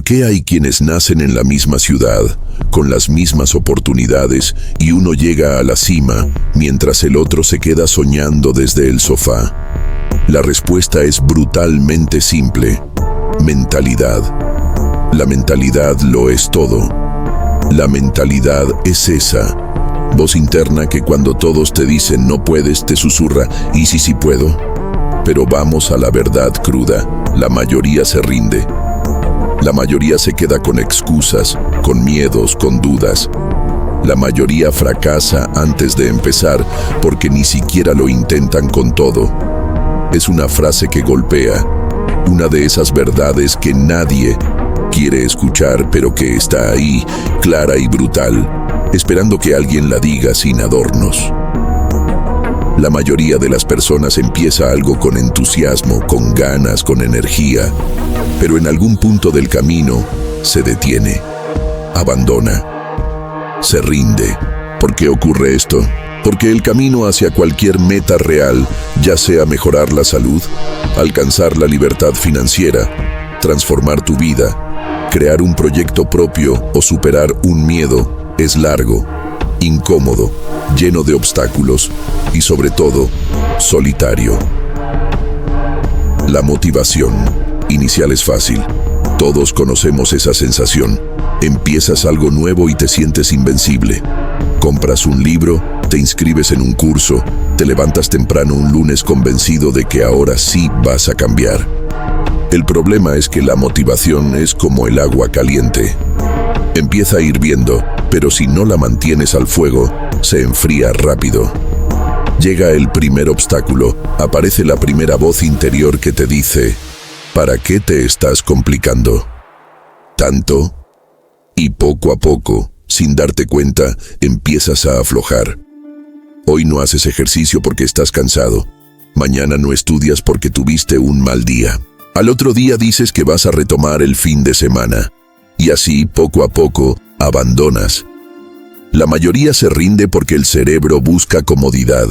qué hay quienes nacen en la misma ciudad, con las mismas oportunidades, y uno llega a la cima, mientras el otro se queda soñando desde el sofá? La respuesta es brutalmente simple: mentalidad. La mentalidad lo es todo. La mentalidad es esa voz interna que cuando todos te dicen no puedes, te susurra: ¿y si sí puedo? Pero vamos a la verdad cruda: la mayoría se rinde. La mayoría se queda con excusas, con miedos, con dudas. La mayoría fracasa antes de empezar porque ni siquiera lo intentan con todo. Es una frase que golpea, una de esas verdades que nadie quiere escuchar, pero que está ahí, clara y brutal, esperando que alguien la diga sin adornos. La mayoría de las personas empieza algo con entusiasmo, con ganas, con energía, pero en algún punto del camino se detiene, abandona, se rinde. ¿Por qué ocurre esto? Porque el camino hacia cualquier meta real, ya sea mejorar la salud, alcanzar la libertad financiera, transformar tu vida, crear un proyecto propio o superar un miedo, es largo, incómodo, lleno de obstáculos y, sobre todo, solitario. La motivación inicial es fácil. Todos conocemos esa sensación. Empiezas algo nuevo y te sientes invencible. Compras un libro, te inscribes en un curso, te levantas temprano un lunes convencido de que ahora sí vas a cambiar. El problema es que la motivación es como el agua caliente. Empieza hirviendo, pero si no la mantienes al fuego, se enfría rápido. Llega el primer obstáculo, aparece la primera voz interior que te dice: ¿para qué te estás complicando tanto? Y poco a poco, sin darte cuenta, empiezas a aflojar. Hoy no haces ejercicio porque estás cansado. Mañana no estudias porque tuviste un mal día. Al otro día dices que vas a retomar el fin de semana. Y así, poco a poco, abandonas. La mayoría se rinde porque el cerebro busca comodidad.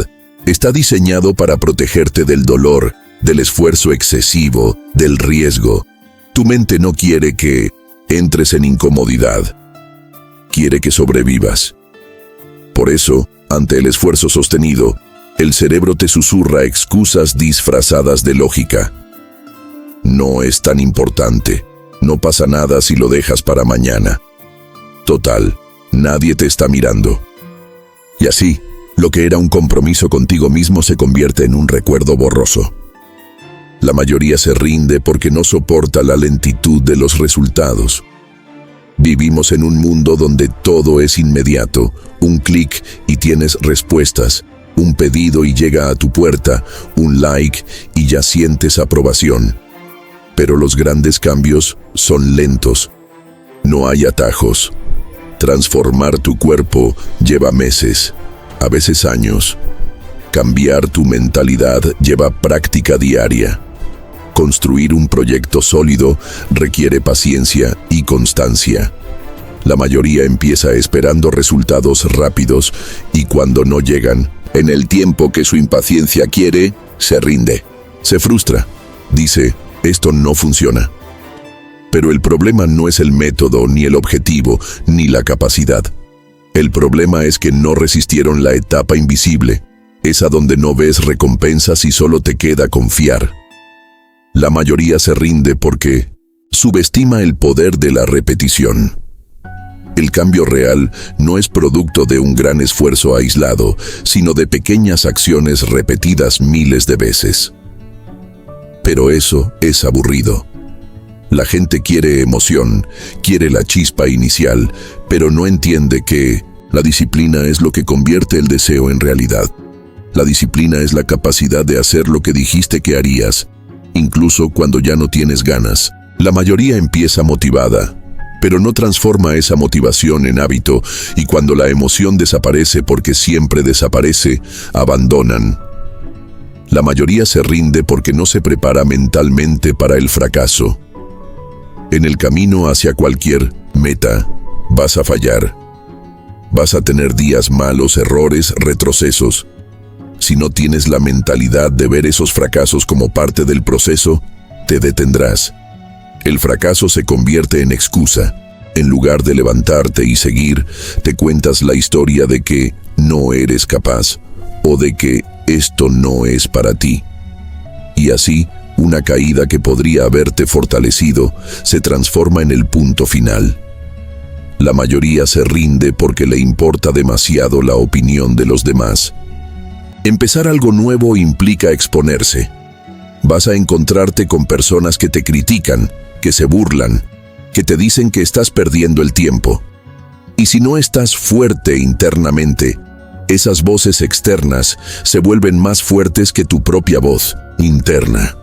Está diseñado para protegerte del dolor, del esfuerzo excesivo, del riesgo. Tu mente no quiere que entres en incomodidad. Quiere que sobrevivas. Por eso, ante el esfuerzo sostenido, el cerebro te susurra excusas disfrazadas de lógica. No es tan importante. No pasa nada si lo dejas para mañana. Total, nadie te está mirando. Y así, lo que era un compromiso contigo mismo se convierte en un recuerdo borroso. La mayoría se rinde porque no soporta la lentitud de los resultados. Vivimos en un mundo donde todo es inmediato, un clic y tienes respuestas, un pedido y llega a tu puerta, un like y ya sientes aprobación. Pero los grandes cambios son lentos. No hay atajos. Transformar tu cuerpo lleva meses, a veces años. Cambiar tu mentalidad lleva práctica diaria. Construir un proyecto sólido requiere paciencia y constancia. La mayoría empieza esperando resultados rápidos y cuando no llegan, en el tiempo que su impaciencia quiere, se rinde, se frustra, dice: esto no funciona. Pero el problema no es el método, ni el objetivo, ni la capacidad. El problema es que no resistieron la etapa invisible, esa donde no ves recompensas y solo te queda confiar. La mayoría se rinde porque subestima el poder de la repetición. El cambio real no es producto de un gran esfuerzo aislado, sino de pequeñas acciones repetidas miles de veces. Pero eso es aburrido. La gente quiere emoción, quiere la chispa inicial, pero no entiende que la disciplina es lo que convierte el deseo en realidad. La disciplina es la capacidad de hacer lo que dijiste que harías, incluso cuando ya no tienes ganas. La mayoría empieza motivada, pero no transforma esa motivación en hábito, y cuando la emoción desaparece, porque siempre desaparece, abandonan. La mayoría se rinde porque no se prepara mentalmente para el fracaso. En el camino hacia cualquier meta, vas a fallar. Vas a tener días malos, errores, retrocesos. Si no tienes la mentalidad de ver esos fracasos como parte del proceso, te detendrás. El fracaso se convierte en excusa. En lugar de levantarte y seguir, te cuentas la historia de que no eres capaz o de que esto no es para ti. Y así, una caída que podría haberte fortalecido se transforma en el punto final. La mayoría se rinde porque le importa demasiado la opinión de los demás. Empezar algo nuevo implica exponerse. Vas a encontrarte con personas que te critican, que se burlan, que te dicen que estás perdiendo el tiempo. Y si no estás fuerte internamente, esas voces externas se vuelven más fuertes que tu propia voz interna.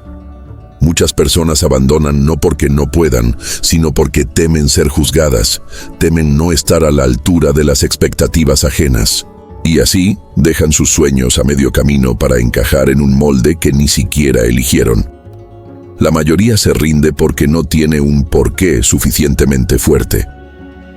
Muchas personas abandonan no porque no puedan, sino porque temen ser juzgadas, temen no estar a la altura de las expectativas ajenas. Y así dejan sus sueños a medio camino para encajar en un molde que ni siquiera eligieron. La mayoría se rinde porque no tiene un porqué suficientemente fuerte.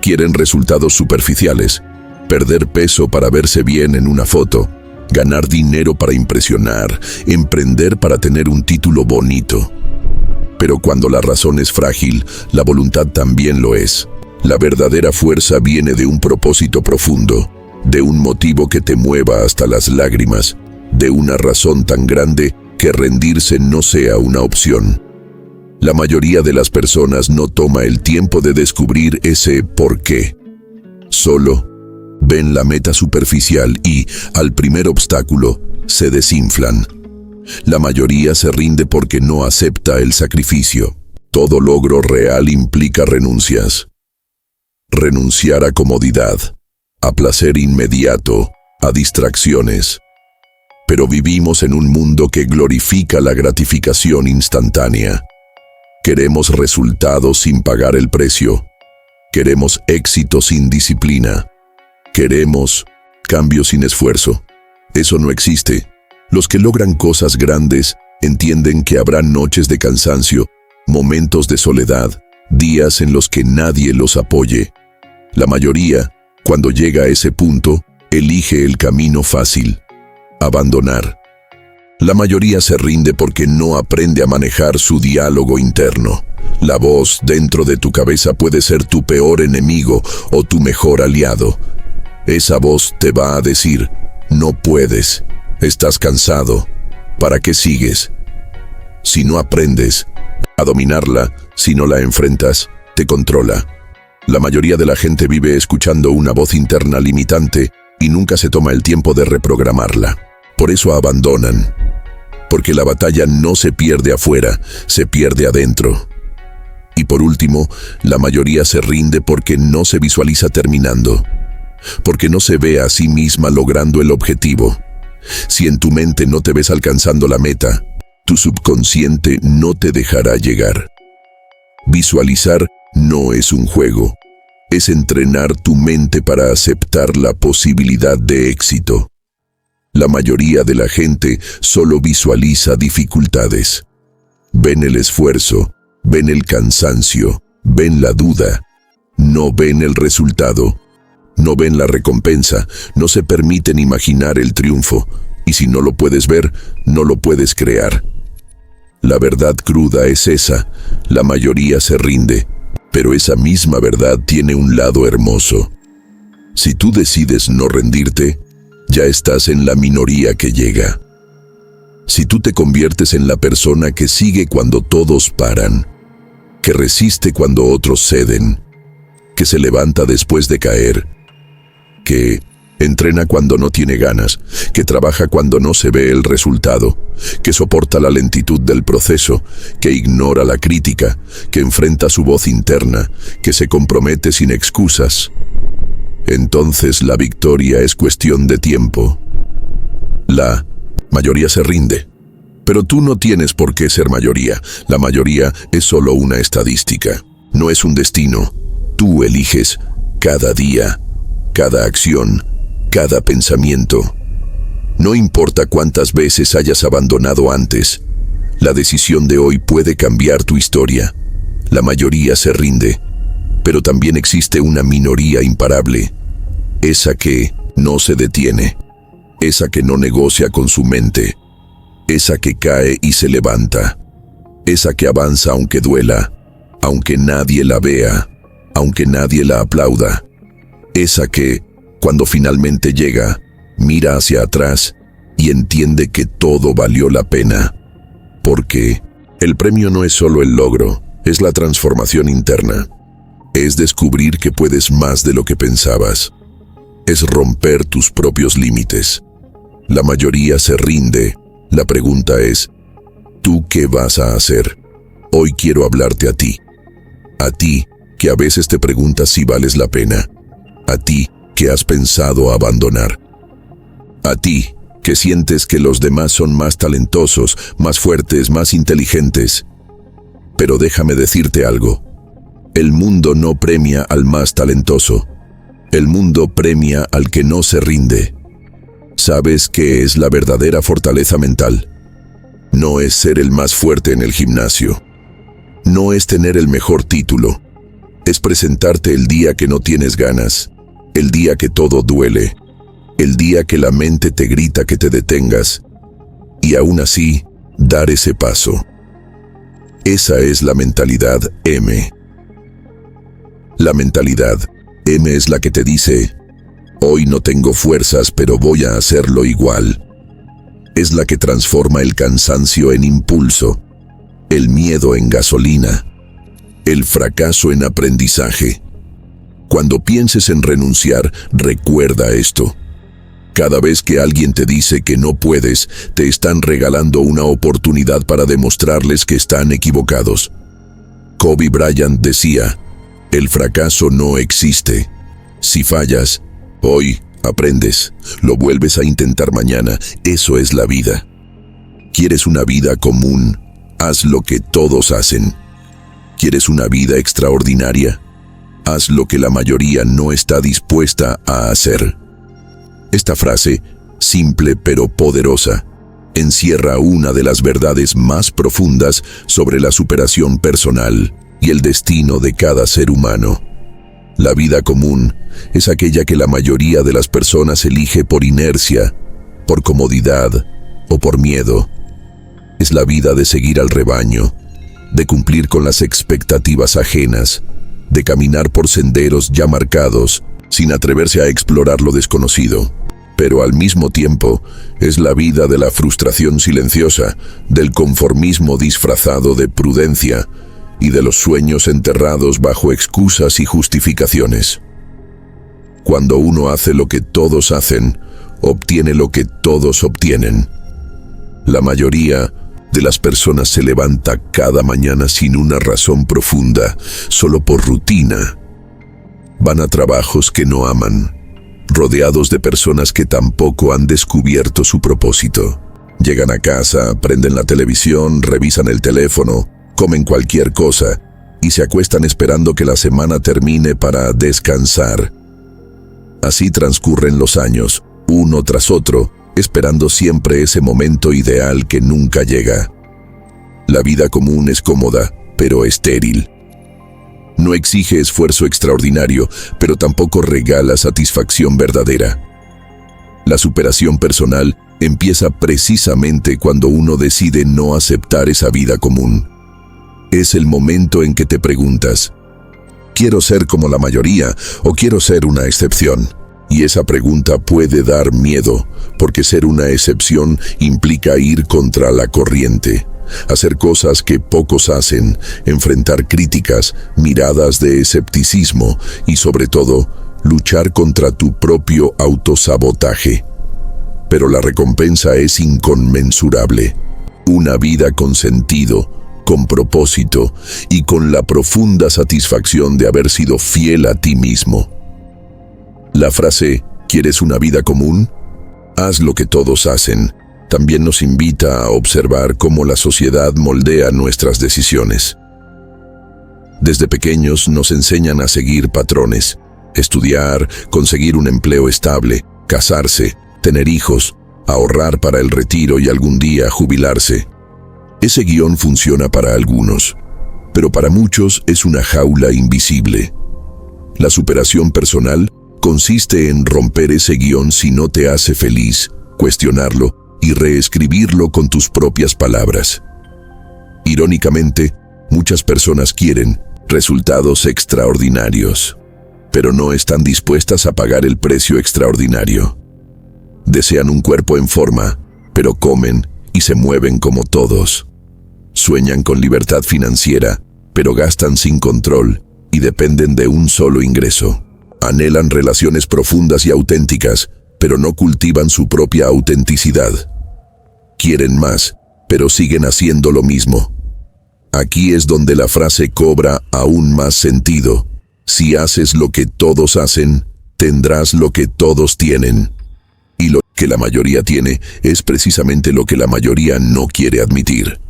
Quieren resultados superficiales, perder peso para verse bien en una foto, ganar dinero para impresionar, emprender para tener un título bonito. Pero cuando la razón es frágil, la voluntad también lo es. La verdadera fuerza viene de un propósito profundo, de un motivo que te mueva hasta las lágrimas, de una razón tan grande que rendirse no sea una opción. La mayoría de las personas no toma el tiempo de descubrir ese por qué. Solo ven la meta superficial y, al primer obstáculo, se desinflan. La mayoría se rinde porque no acepta el sacrificio. Todo logro real implica renuncias. Renunciar a comodidad, a placer inmediato, a distracciones. Pero vivimos en un mundo que glorifica la gratificación instantánea. Queremos resultados sin pagar el precio. Queremos éxito sin disciplina. Queremos cambio sin esfuerzo. Eso no existe. Los que logran cosas grandes entienden que habrá noches de cansancio, momentos de soledad, días en los que nadie los apoye. La mayoría, cuando llega a ese punto, elige el camino fácil: abandonar. La mayoría se rinde porque no aprende a manejar su diálogo interno. La voz dentro de tu cabeza puede ser tu peor enemigo o tu mejor aliado. Esa voz te va a decir: no puedes, estás cansado, ¿para qué sigues? Si no aprendes a dominarla, si no la enfrentas, te controla. La mayoría de la gente vive escuchando una voz interna limitante y nunca se toma el tiempo de reprogramarla. Por eso abandonan. Porque la batalla no se pierde afuera, se pierde adentro. Y por último, la mayoría se rinde porque no se visualiza terminando. Porque no se ve a sí misma logrando el objetivo. Si en tu mente no te ves alcanzando la meta, tu subconsciente no te dejará llegar. Visualizar no es un juego, es entrenar tu mente para aceptar la posibilidad de éxito. La mayoría de la gente solo visualiza dificultades. Ven el esfuerzo, ven el cansancio, ven la duda. No ven el resultado, no ven la recompensa, no se permiten imaginar el triunfo. Y si no lo puedes ver, no lo puedes crear. La verdad cruda es esa: la mayoría se rinde, pero esa misma verdad tiene un lado hermoso. Si tú decides no rendirte, ya estás en la minoría que llega. Si tú te conviertes en la persona que sigue cuando todos paran, que resiste cuando otros ceden, que se levanta después de caer, que entrena cuando no tiene ganas, que trabaja cuando no se ve el resultado, que soporta la lentitud del proceso, que ignora la crítica, que enfrenta su voz interna, que se compromete sin excusas, entonces la victoria es cuestión de tiempo. La mayoría se rinde. Pero tú no tienes por qué ser mayoría. La mayoría es solo una estadística. No es un destino. Tú eliges cada día, cada acción, cada pensamiento. No importa cuántas veces hayas abandonado antes, la decisión de hoy puede cambiar tu historia. La mayoría se rinde, pero también existe una minoría imparable, esa que no se detiene, esa que no negocia con su mente, esa que cae y se levanta, esa que avanza aunque duela, aunque nadie la vea, aunque nadie la aplauda. Esa que, cuando finalmente llega, mira hacia atrás y entiende que todo valió la pena. Porque el premio no es solo el logro, es la transformación interna. Es descubrir que puedes más de lo que pensabas. Es romper tus propios límites. La mayoría se rinde. La pregunta es, ¿tú qué vas a hacer? Hoy quiero hablarte a ti. A ti, que a veces te preguntas si vales la pena. A ti, que has pensado abandonar. A ti, que sientes que los demás son más talentosos, más fuertes, más inteligentes. Pero déjame decirte algo. El mundo no premia al más talentoso. El mundo premia al que no se rinde. ¿Sabes qué es la verdadera fortaleza mental? No es ser el más fuerte en el gimnasio. No es tener el mejor título. Es presentarte el día que no tienes ganas, el día que todo duele, el día que la mente te grita que te detengas, y aún así, dar ese paso. Esa es la mentalidad M. La mentalidad M es la que te dice, hoy no tengo fuerzas, pero voy a hacerlo igual. Es la que transforma el cansancio en impulso, el miedo en gasolina, el fracaso en aprendizaje. Cuando pienses en renunciar, recuerda esto. Cada vez que alguien te dice que no puedes, te están regalando una oportunidad para demostrarles que están equivocados. Kobe Bryant decía, el fracaso no existe. Si fallas, hoy aprendes, lo vuelves a intentar mañana. Eso es la vida. ¿Quieres una vida común? Haz lo que todos hacen. ¿Quieres una vida extraordinaria? Haz lo que la mayoría no está dispuesta a hacer. Esta frase, simple pero poderosa, encierra una de las verdades más profundas sobre la superación personal y el destino de cada ser humano. La vida común es aquella que la mayoría de las personas elige por inercia, por comodidad o por miedo. Es la vida de seguir al rebaño, de cumplir con las expectativas ajenas, de caminar por senderos ya marcados, sin atreverse a explorar lo desconocido. Pero al mismo tiempo, es la vida de la frustración silenciosa, del conformismo disfrazado de prudencia y de los sueños enterrados bajo excusas y justificaciones. Cuando uno hace lo que todos hacen, obtiene lo que todos obtienen. La mayoría de las personas se levanta cada mañana sin una razón profunda, solo por rutina. Van a trabajos que no aman, rodeados de personas que tampoco han descubierto su propósito. Llegan a casa, prenden la televisión, revisan el teléfono, comen cualquier cosa y se acuestan esperando que la semana termine para descansar. Así transcurren los años, uno tras otro, esperando siempre ese momento ideal que nunca llega. La vida común es cómoda, pero estéril. No exige esfuerzo extraordinario, pero tampoco regala satisfacción verdadera. La superación personal empieza precisamente cuando uno decide no aceptar esa vida común. Es el momento en que te preguntas, ¿quiero ser como la mayoría o quiero ser una excepción? Y esa pregunta puede dar miedo, porque ser una excepción implica ir contra la corriente, hacer cosas que pocos hacen, enfrentar críticas, miradas de escepticismo y sobre todo, luchar contra tu propio autosabotaje. Pero la recompensa es inconmensurable. Una vida con sentido, con propósito y con la profunda satisfacción de haber sido fiel a ti mismo. La frase, ¿quieres una vida común? Haz lo que todos hacen. También nos invita a observar cómo la sociedad moldea nuestras decisiones. Desde pequeños nos enseñan a seguir patrones, estudiar, conseguir un empleo estable, casarse, tener hijos, ahorrar para el retiro y algún día jubilarse. Ese guión funciona para algunos, pero para muchos es una jaula invisible. La superación personal consiste en romper ese guión si no te hace feliz, cuestionarlo y reescribirlo con tus propias palabras. Irónicamente, muchas personas quieren, resultados extraordinarios, pero no están dispuestas a pagar el precio extraordinario. Desean un cuerpo en forma, pero comen y se mueven como todos. Sueñan con libertad financiera, pero gastan sin control y dependen de un solo ingreso. Anhelan relaciones profundas y auténticas, pero no cultivan su propia autenticidad. Quieren más, pero siguen haciendo lo mismo. Aquí es donde la frase cobra aún más sentido. Si haces lo que todos hacen, tendrás lo que todos tienen. Y lo que la mayoría tiene es precisamente lo que la mayoría no quiere admitir: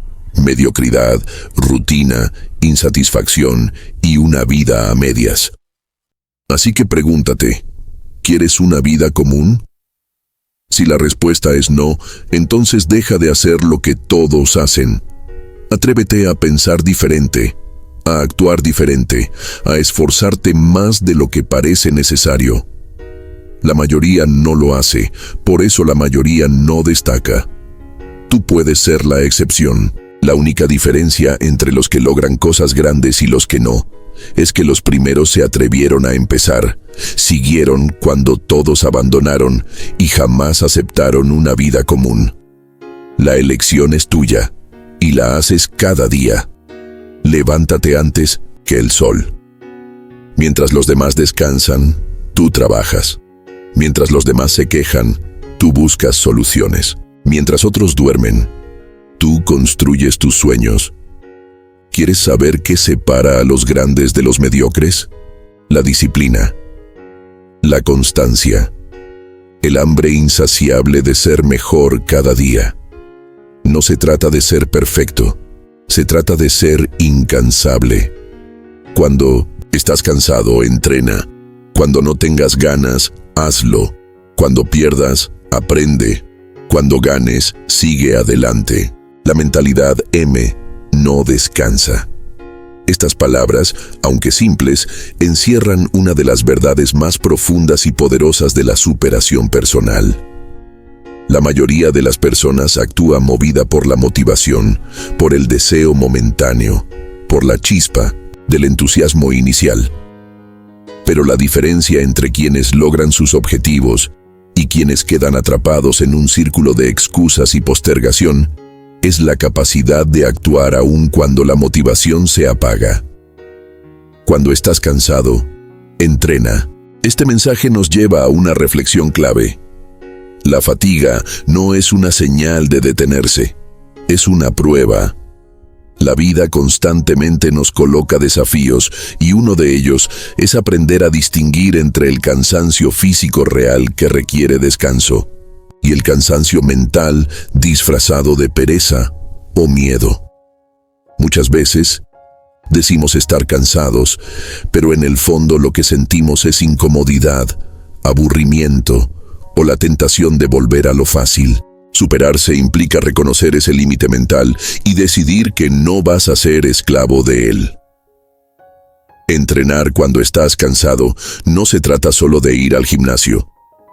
mediocridad, rutina, insatisfacción y una vida a medias. Así que pregúntate, ¿quieres una vida común? Si la respuesta es no, entonces deja de hacer lo que todos hacen. Atrévete a pensar diferente, a actuar diferente, a esforzarte más de lo que parece necesario. La mayoría no lo hace, por eso la mayoría no destaca. Tú puedes ser la excepción. La única diferencia entre los que logran cosas grandes y los que no, es que los primeros se atrevieron a empezar, siguieron cuando todos abandonaron y jamás aceptaron una vida común. La elección es tuya y la haces cada día. Levántate antes que el sol. Mientras los demás descansan, tú trabajas. Mientras los demás se quejan, tú buscas soluciones. Mientras otros duermen, tú construyes tus sueños. ¿Quieres saber qué separa a los grandes de los mediocres? La disciplina, la constancia, el hambre insaciable de ser mejor cada día. No se trata de ser perfecto, se trata de ser incansable. Cuando estás cansado, entrena. Cuando no tengas ganas, hazlo. Cuando pierdas, aprende. Cuando ganes, sigue adelante. La mentalidad M no descansa. Estas palabras, aunque simples, encierran una de las verdades más profundas y poderosas de la superación personal. La mayoría de las personas actúa movida por la motivación, por el deseo momentáneo, por la chispa del entusiasmo inicial. Pero la diferencia entre quienes logran sus objetivos y quienes quedan atrapados en un círculo de excusas y postergación es la capacidad de actuar aún cuando la motivación se apaga. Cuando estás cansado, entrena. Este mensaje nos lleva a una reflexión clave. La fatiga no es una señal de detenerse, es una prueba. La vida constantemente nos coloca desafíos y uno de ellos es aprender a distinguir entre el cansancio físico real que requiere descanso y el cansancio mental disfrazado de pereza o miedo. Muchas veces decimos estar cansados, pero en el fondo lo que sentimos es incomodidad, aburrimiento o la tentación de volver a lo fácil. Superarse implica reconocer ese límite mental y decidir que no vas a ser esclavo de él. Entrenar cuando estás cansado no se trata solo de ir al gimnasio.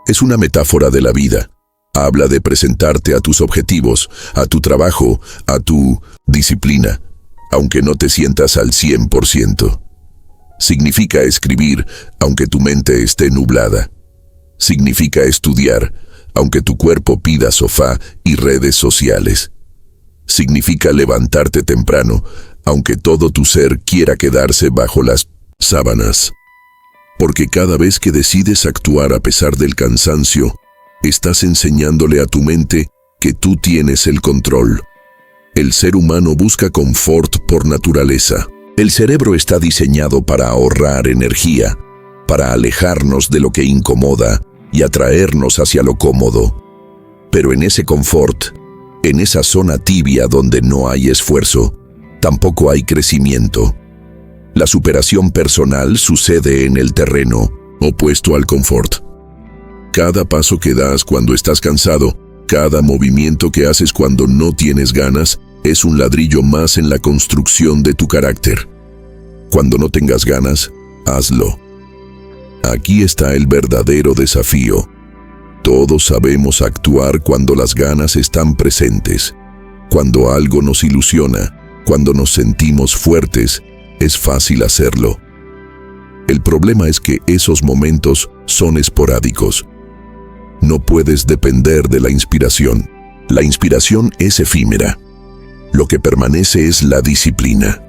Es una metáfora de la vida. Habla de presentarte a tus objetivos, a tu trabajo, a tu disciplina, aunque no te sientas al 100%. Significa escribir, aunque tu mente esté nublada. Significa estudiar, aunque tu cuerpo pida sofá y redes sociales. Significa levantarte temprano, aunque todo tu ser quiera quedarse bajo las sábanas. Porque cada vez que decides actuar a pesar del cansancio, estás enseñándole a tu mente que tú tienes el control. El ser humano busca confort por naturaleza. El cerebro está diseñado para ahorrar energía, para alejarnos de lo que incomoda y atraernos hacia lo cómodo. Pero en ese confort, en esa zona tibia donde no hay esfuerzo, tampoco hay crecimiento. La superación personal sucede en el terreno opuesto al confort. Cada paso que das cuando estás cansado, cada movimiento que haces cuando no tienes ganas, es un ladrillo más en la construcción de tu carácter. Cuando no tengas ganas, hazlo. Aquí está el verdadero desafío. Todos sabemos actuar cuando las ganas están presentes, cuando algo nos ilusiona, cuando nos sentimos fuertes, es fácil hacerlo. El problema es que esos momentos son esporádicos. No puedes depender de la inspiración. La inspiración es efímera. Lo que permanece es la disciplina.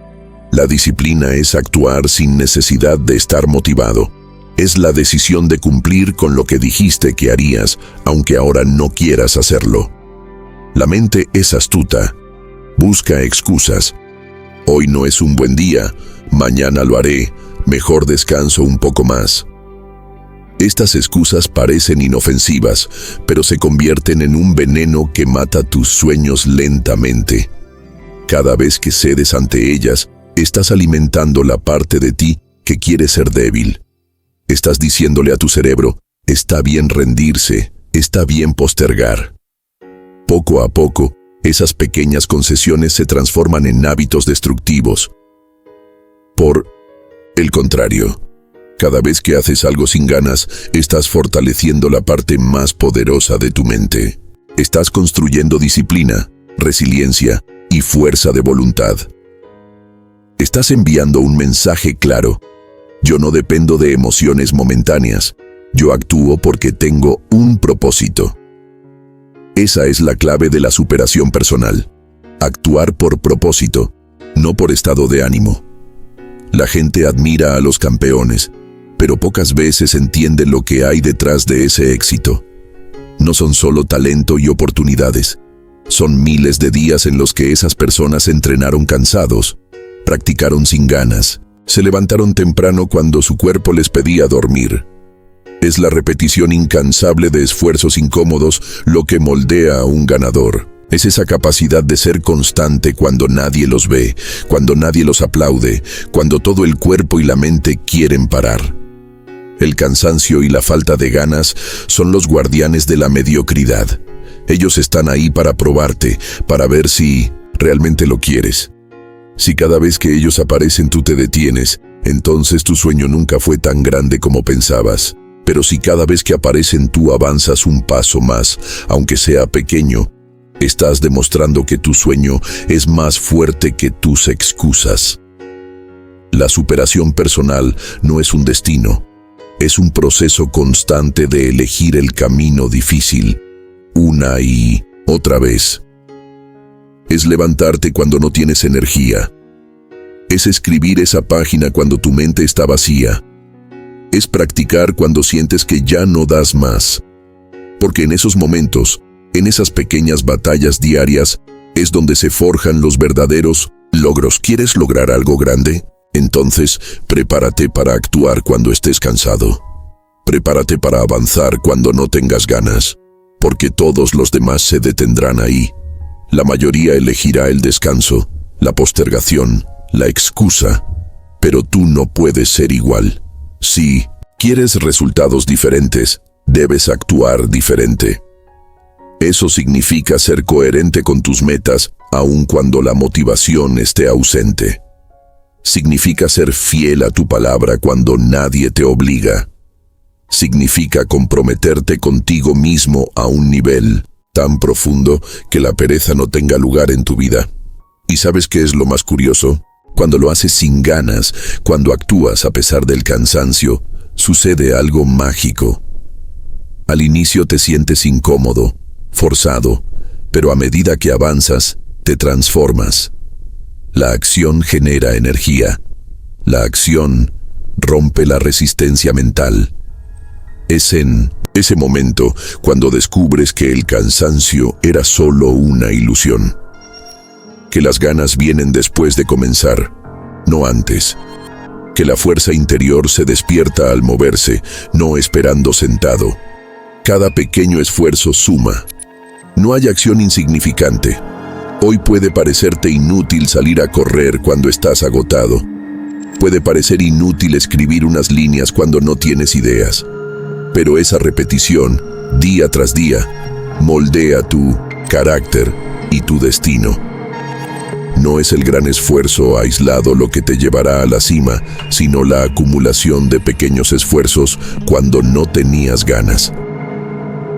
La disciplina es actuar sin necesidad de estar motivado. Es la decisión de cumplir con lo que dijiste que harías, aunque ahora no quieras hacerlo. La mente es astuta. Busca excusas. Hoy no es un buen día, mañana lo haré, mejor descanso un poco más. Estas excusas parecen inofensivas, pero se convierten en un veneno que mata tus sueños lentamente. Cada vez que cedes ante ellas, estás alimentando la parte de ti que quiere ser débil. Estás diciéndole a tu cerebro, está bien rendirse, está bien postergar. Poco a poco, esas pequeñas concesiones se transforman en hábitos destructivos. Por el contrario, cada vez que haces algo sin ganas, estás fortaleciendo la parte más poderosa de tu mente. Estás construyendo disciplina, resiliencia y fuerza de voluntad. Estás enviando un mensaje claro. Yo no dependo de emociones momentáneas. Yo actúo porque tengo un propósito. Esa es la clave de la superación personal. Actuar por propósito, no por estado de ánimo. La gente admira a los campeones, pero pocas veces entiende lo que hay detrás de ese éxito. No son solo talento y oportunidades. Son miles de días en los que esas personas entrenaron cansados, practicaron sin ganas, se levantaron temprano cuando su cuerpo les pedía dormir. Es la repetición incansable de esfuerzos incómodos lo que moldea a un ganador. Es esa capacidad de ser constante cuando nadie los ve, cuando nadie los aplaude, cuando todo el cuerpo y la mente quieren parar. El cansancio y la falta de ganas son los guardianes de la mediocridad. Ellos están ahí para probarte, para ver si realmente lo quieres. Si cada vez que ellos aparecen tú te detienes, entonces tu sueño nunca fue tan grande como pensabas. Pero si cada vez que aparecen tú avanzas un paso más, aunque sea pequeño, estás demostrando que tu sueño es más fuerte que tus excusas. La superación personal no es un destino, es un proceso constante de elegir el camino difícil, una y otra vez. Es levantarte cuando no tienes energía. Es escribir esa página cuando tu mente está vacía. Es practicar cuando sientes que ya no das más. Porque en esos momentos, en esas pequeñas batallas diarias, es donde se forjan los verdaderos logros. ¿Quieres lograr algo grande? Entonces, prepárate para actuar cuando estés cansado. Prepárate para avanzar cuando no tengas ganas. Porque todos los demás se detendrán ahí. La mayoría elegirá el descanso, la postergación, la excusa. Pero tú no puedes ser igual. Si quieres resultados diferentes, debes actuar diferente. Eso significa ser coherente con tus metas, aun cuando la motivación esté ausente. Significa ser fiel a tu palabra cuando nadie te obliga. Significa comprometerte contigo mismo a un nivel tan profundo que la pereza no tenga lugar en tu vida. ¿Y sabes qué es lo más curioso? Cuando lo haces sin ganas, cuando actúas a pesar del cansancio, sucede algo mágico. Al inicio te sientes incómodo, forzado, pero a medida que avanzas, te transformas. La acción genera energía. La acción rompe la resistencia mental. Es en ese momento cuando descubres que el cansancio era solo una ilusión. Que las ganas vienen después de comenzar, no antes. Que la fuerza interior se despierta al moverse, no esperando sentado. Cada pequeño esfuerzo suma. No hay acción insignificante. Hoy puede parecerte inútil salir a correr cuando estás agotado. Puede parecer inútil escribir unas líneas cuando no tienes ideas. Pero esa repetición, día tras día, moldea tu carácter y tu destino. No es el gran esfuerzo aislado lo que te llevará a la cima, sino la acumulación de pequeños esfuerzos cuando no tenías ganas.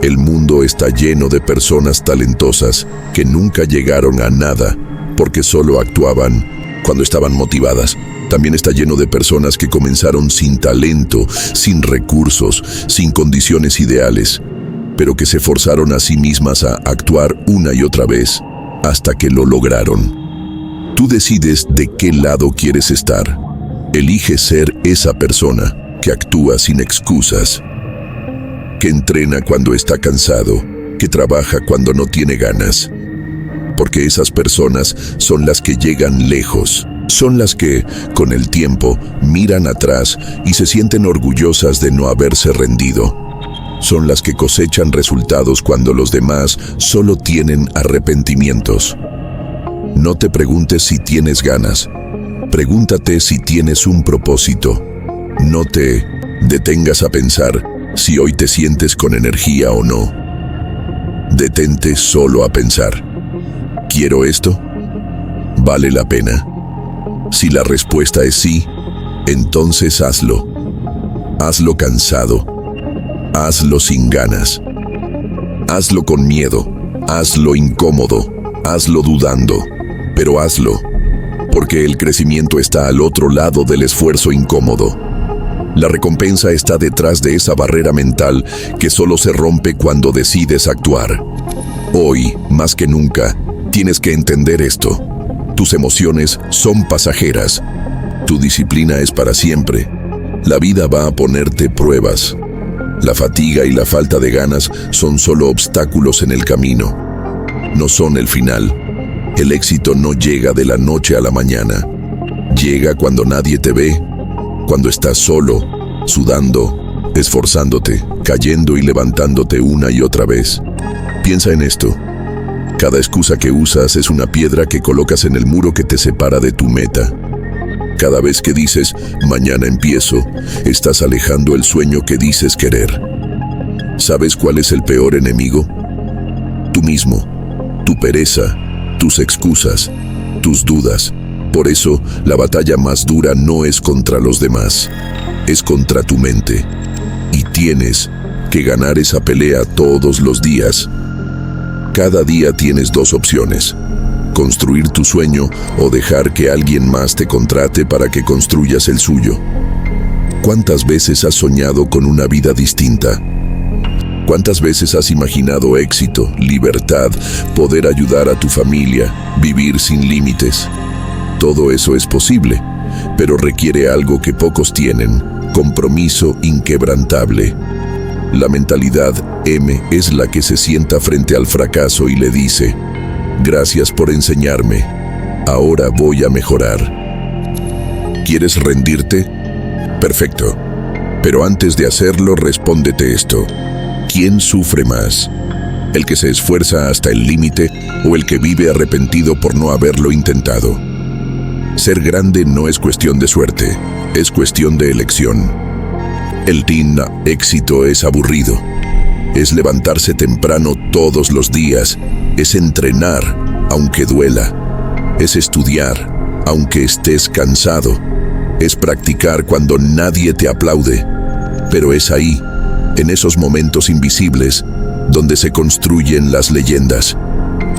El mundo está lleno de personas talentosas que nunca llegaron a nada porque solo actuaban cuando estaban motivadas. También está lleno de personas que comenzaron sin talento, sin recursos, sin condiciones ideales, pero que se forzaron a sí mismas a actuar una y otra vez hasta que lo lograron. Tú decides de qué lado quieres estar. Elige ser esa persona que actúa sin excusas, que entrena cuando está cansado, que trabaja cuando no tiene ganas. Porque esas personas son las que llegan lejos. Son las que, con el tiempo, miran atrás y se sienten orgullosas de no haberse rendido. Son las que cosechan resultados cuando los demás solo tienen arrepentimientos. No te preguntes si tienes ganas. Pregúntate si tienes un propósito. No te detengas a pensar si hoy te sientes con energía o no. Detente solo a pensar. ¿Quiero esto? ¿Vale la pena? Si la respuesta es sí, entonces hazlo. Hazlo cansado. Hazlo sin ganas. Hazlo con miedo. Hazlo incómodo. Hazlo dudando. Pero hazlo, porque el crecimiento está al otro lado del esfuerzo incómodo. La recompensa está detrás de esa barrera mental que solo se rompe cuando decides actuar. Hoy, más que nunca, tienes que entender esto. Tus emociones son pasajeras. Tu disciplina es para siempre. La vida va a ponerte pruebas. La fatiga y la falta de ganas son solo obstáculos en el camino. No son el final. El éxito no llega de la noche a la mañana. Llega cuando nadie te ve, cuando estás solo, sudando, esforzándote, cayendo y levantándote una y otra vez. Piensa en esto. Cada excusa que usas es una piedra que colocas en el muro que te separa de tu meta. Cada vez que dices, mañana empiezo, estás alejando el sueño que dices querer. ¿Sabes cuál es el peor enemigo? Tú mismo, tu pereza, tus excusas, tus dudas. Por eso, la batalla más dura no es contra los demás, es contra tu mente. Y tienes que ganar esa pelea todos los días. Cada día tienes dos opciones: construir tu sueño o dejar que alguien más te contrate para que construyas el suyo. ¿Cuántas veces has soñado con una vida distinta? ¿Cuántas veces has imaginado éxito, libertad, poder ayudar a tu familia, vivir sin límites? Todo eso es posible, pero requiere algo que pocos tienen: compromiso inquebrantable. La mentalidad M es la que se sienta frente al fracaso y le dice: gracias por enseñarme, ahora voy a mejorar. ¿Quieres rendirte? Perfecto. Pero antes de hacerlo, respóndete esto: ¿quién sufre más? ¿El que se esfuerza hasta el límite o el que vive arrepentido por no haberlo intentado? Ser grande no es cuestión de suerte, es cuestión de elección. El team éxito es aburrido. Es levantarse temprano todos los días. Es entrenar, aunque duela. Es estudiar, aunque estés cansado. Es practicar cuando nadie te aplaude. Pero es ahí, en esos momentos invisibles, donde se construyen las leyendas.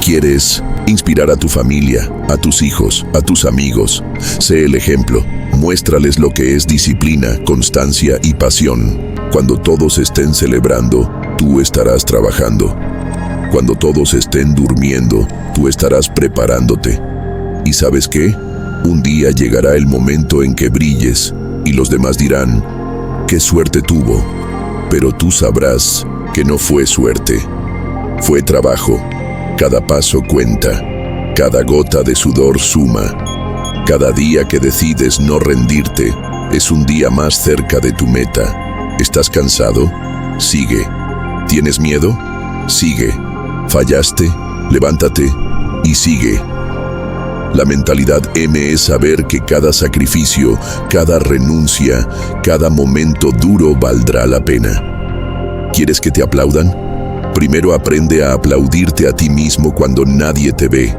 ¿Quieres inspirar a tu familia, a tus hijos, a tus amigos? Sé el ejemplo. Muéstrales lo que es disciplina, constancia y pasión. Cuando todos estén celebrando, tú estarás trabajando. Cuando todos estén durmiendo, tú estarás preparándote. ¿Y sabes qué? Un día llegará el momento en que brilles y los demás dirán: ¡qué suerte tuvo! Pero tú sabrás que no fue suerte. Fue trabajo. Cada paso cuenta. Cada gota de sudor suma. Cada día que decides no rendirte es un día más cerca de tu meta. ¿Estás cansado? Sigue. ¿Tienes miedo? Sigue. ¿Fallaste? Levántate y sigue. La mentalidad M es saber que cada sacrificio, cada renuncia, cada momento duro valdrá la pena. ¿Quieres que te aplaudan? Primero aprende a aplaudirte a ti mismo cuando nadie te ve.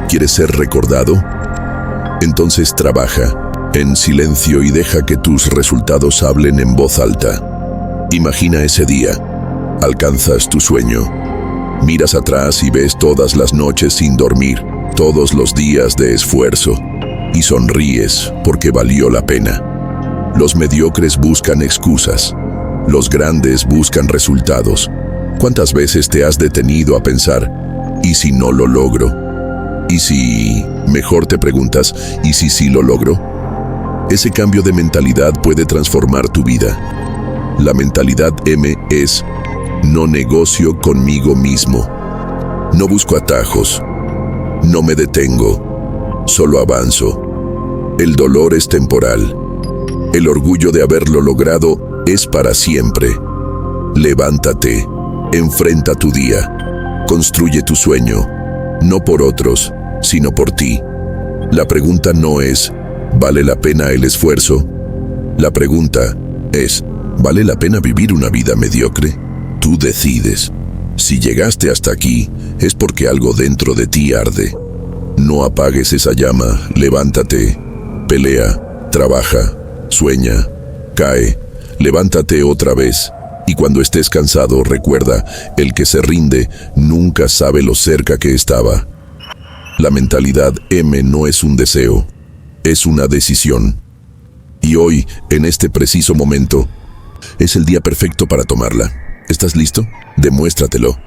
¿Quieres ser recordado? Entonces trabaja en silencio y deja que tus resultados hablen en voz alta. Imagina ese día. Alcanzas tu sueño. Miras atrás y ves todas las noches sin dormir, todos los días de esfuerzo. y sonríes porque valió la pena. Los mediocres buscan excusas. Los grandes buscan resultados. ¿Cuántas veces te has detenido a pensar, ¿y si no lo logro? ¿Y si...? Mejor te preguntas, ¿y si sí lo logro? Ese cambio de mentalidad puede transformar tu vida. La mentalidad M es: no negocio conmigo mismo. No busco atajos. No me detengo. Solo avanzo. El dolor es temporal. El orgullo de haberlo logrado es para siempre. Levántate. Enfrenta tu día. Construye tu sueño. No por otros, sino por ti. La pregunta no es, ¿vale la pena el esfuerzo? La pregunta es, ¿vale la pena vivir una vida mediocre? Tú decides. Si llegaste hasta aquí, es porque algo dentro de ti arde. No apagues esa llama, levántate, pelea, trabaja, sueña, cae, levántate otra vez. Y cuando estés cansado, recuerda, el que se rinde nunca sabe lo cerca que estaba. La mentalidad M no es un deseo, es una decisión. Y hoy, en este preciso momento, es el día perfecto para tomarla. ¿Estás listo? Demuéstratelo.